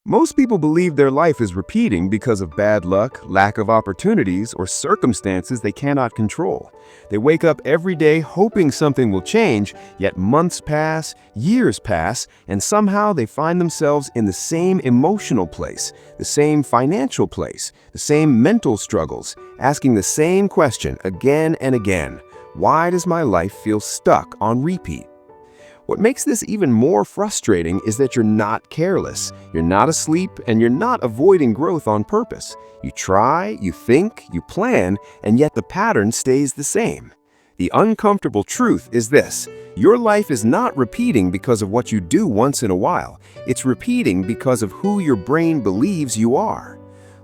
Most people believe their life is repeating because of bad luck, lack of opportunities, or circumstances they cannot control. They wake up every day hoping something will change, yet months pass, years pass, and somehow they find themselves in the same emotional place, the same financial place, the same mental struggles, asking the same question again and again. Why does my life feel stuck on repeat? What makes this even more frustrating is that you're not careless, you're not asleep, and you're not avoiding growth on purpose. You try, you think, you plan, and yet the pattern stays the same. The uncomfortable truth is this: your life is not repeating because of what you do once in a while. It's repeating because of who your brain believes you are.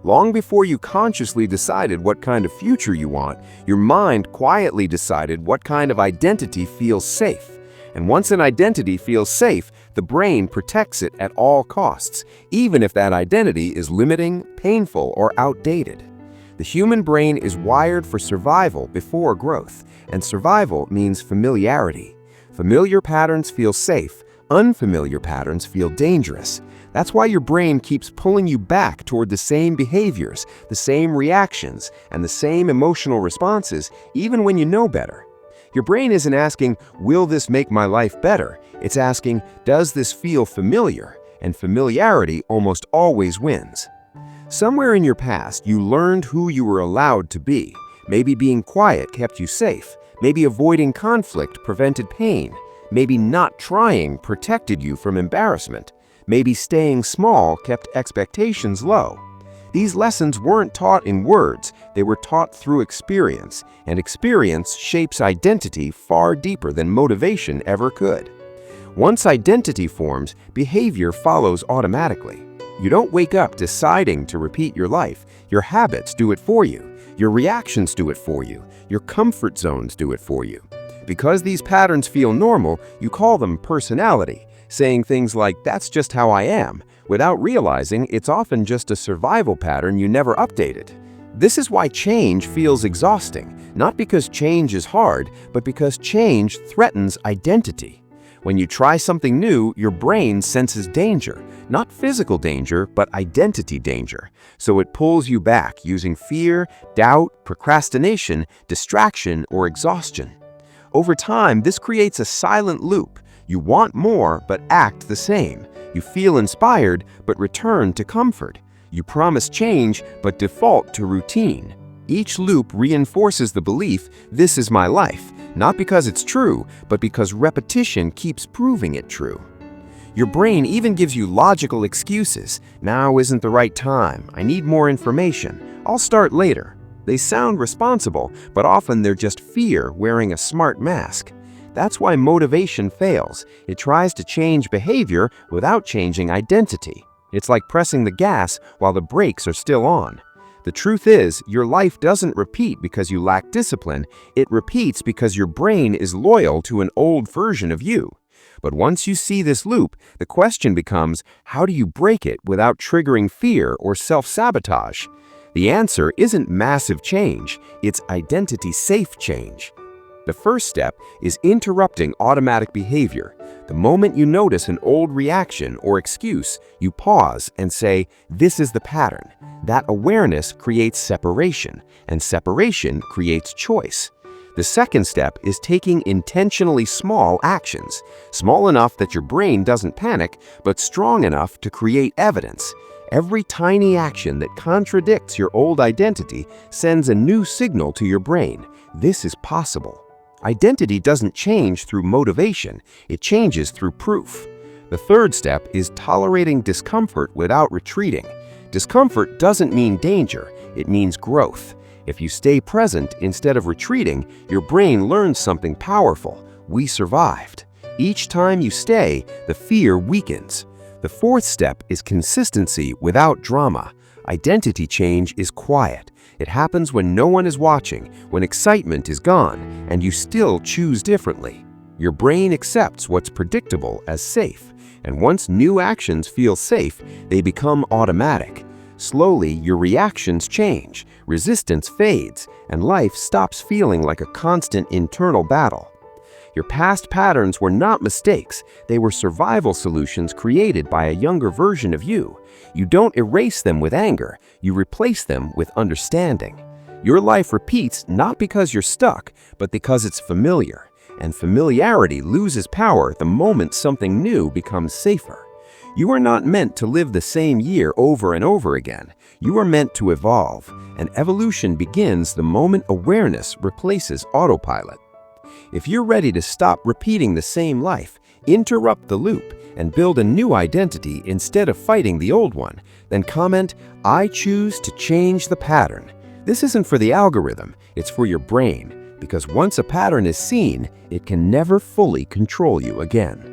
Long before you consciously decided what kind of future you want, your mind quietly decided what kind of identity feels safe. And once an identity feels safe, the brain protects it at all costs, even if that identity is limiting, painful, or outdated. The human brain is wired for survival before growth, and survival means familiarity. Familiar patterns feel safe, unfamiliar patterns feel dangerous. That's why your brain keeps pulling you back toward the same behaviors, the same reactions, and the same emotional responses, even when you know better. Your brain isn't asking, will this make my life better? It's asking, does this feel familiar? And familiarity almost always wins. Somewhere in your past, you learned who you were allowed to be. Maybe being quiet kept you safe. Maybe avoiding conflict prevented pain. Maybe not trying protected you from embarrassment. Maybe staying small kept expectations low. These lessons weren't taught in words, they were taught through experience, and experience shapes identity far deeper than motivation ever could. Once identity forms, behavior follows automatically. You don't wake up deciding to repeat your life. Your habits do it for you. Your reactions do it for you. Your comfort zones do it for you. Because these patterns feel normal, you call them personality, saying things like, "That's just how I am," without realizing it's often just a survival pattern you never updated. This is why change feels exhausting, not because change is hard, but because change threatens identity. When you try something new, your brain senses danger, not physical danger, but identity danger. So it pulls you back using fear, doubt, procrastination, distraction, or exhaustion. Over time, this creates a silent loop. You want more, but act the same. You feel inspired, but return to comfort. You promise change, but default to routine. Each loop reinforces the belief, this is my life, not because it's true, but because repetition keeps proving it true. Your brain even gives you logical excuses. Now isn't the right time. I need more information. I'll start later. They sound responsible, but often they're just fear wearing a smart mask. That's why motivation fails. It tries to change behavior without changing identity. It's like pressing the gas while the brakes are still on. The truth is, your life doesn't repeat because you lack discipline. It repeats because your brain is loyal to an old version of you. But once you see this loop, the question becomes, how do you break it without triggering fear or self-sabotage? The answer isn't massive change, it's identity-safe change. The first step is interrupting automatic behavior. The moment you notice an old reaction or excuse, you pause and say, this is the pattern. That awareness creates separation, and separation creates choice. The second step is taking intentionally small actions, small enough that your brain doesn't panic, but strong enough to create evidence. Every tiny action that contradicts your old identity sends a new signal to your brain. This is possible. Identity doesn't change through motivation, it changes through proof. The third step is tolerating discomfort without retreating. Discomfort doesn't mean danger, it means growth. If you stay present instead of retreating, your brain learns something powerful. We survived. Each time you stay, the fear weakens. The fourth step is consistency without drama. Identity change is quiet. It happens when no one is watching, when excitement is gone, and you still choose differently. Your brain accepts what's predictable as safe, and once new actions feel safe, they become automatic. Slowly, your reactions change, resistance fades, and life stops feeling like a constant internal battle. Your past patterns were not mistakes. They were survival solutions created by a younger version of you. You don't erase them with anger. You replace them with understanding. Your life repeats not because you're stuck, but because it's familiar. And familiarity loses power the moment something new becomes safer. You are not meant to live the same year over and over again. You are meant to evolve, and evolution begins the moment awareness replaces autopilot. If you're ready to stop repeating the same life, interrupt the loop, and build a new identity instead of fighting the old one, then comment, "I choose to change the pattern." This isn't for the algorithm, it's for your brain, because once a pattern is seen, it can never fully control you again.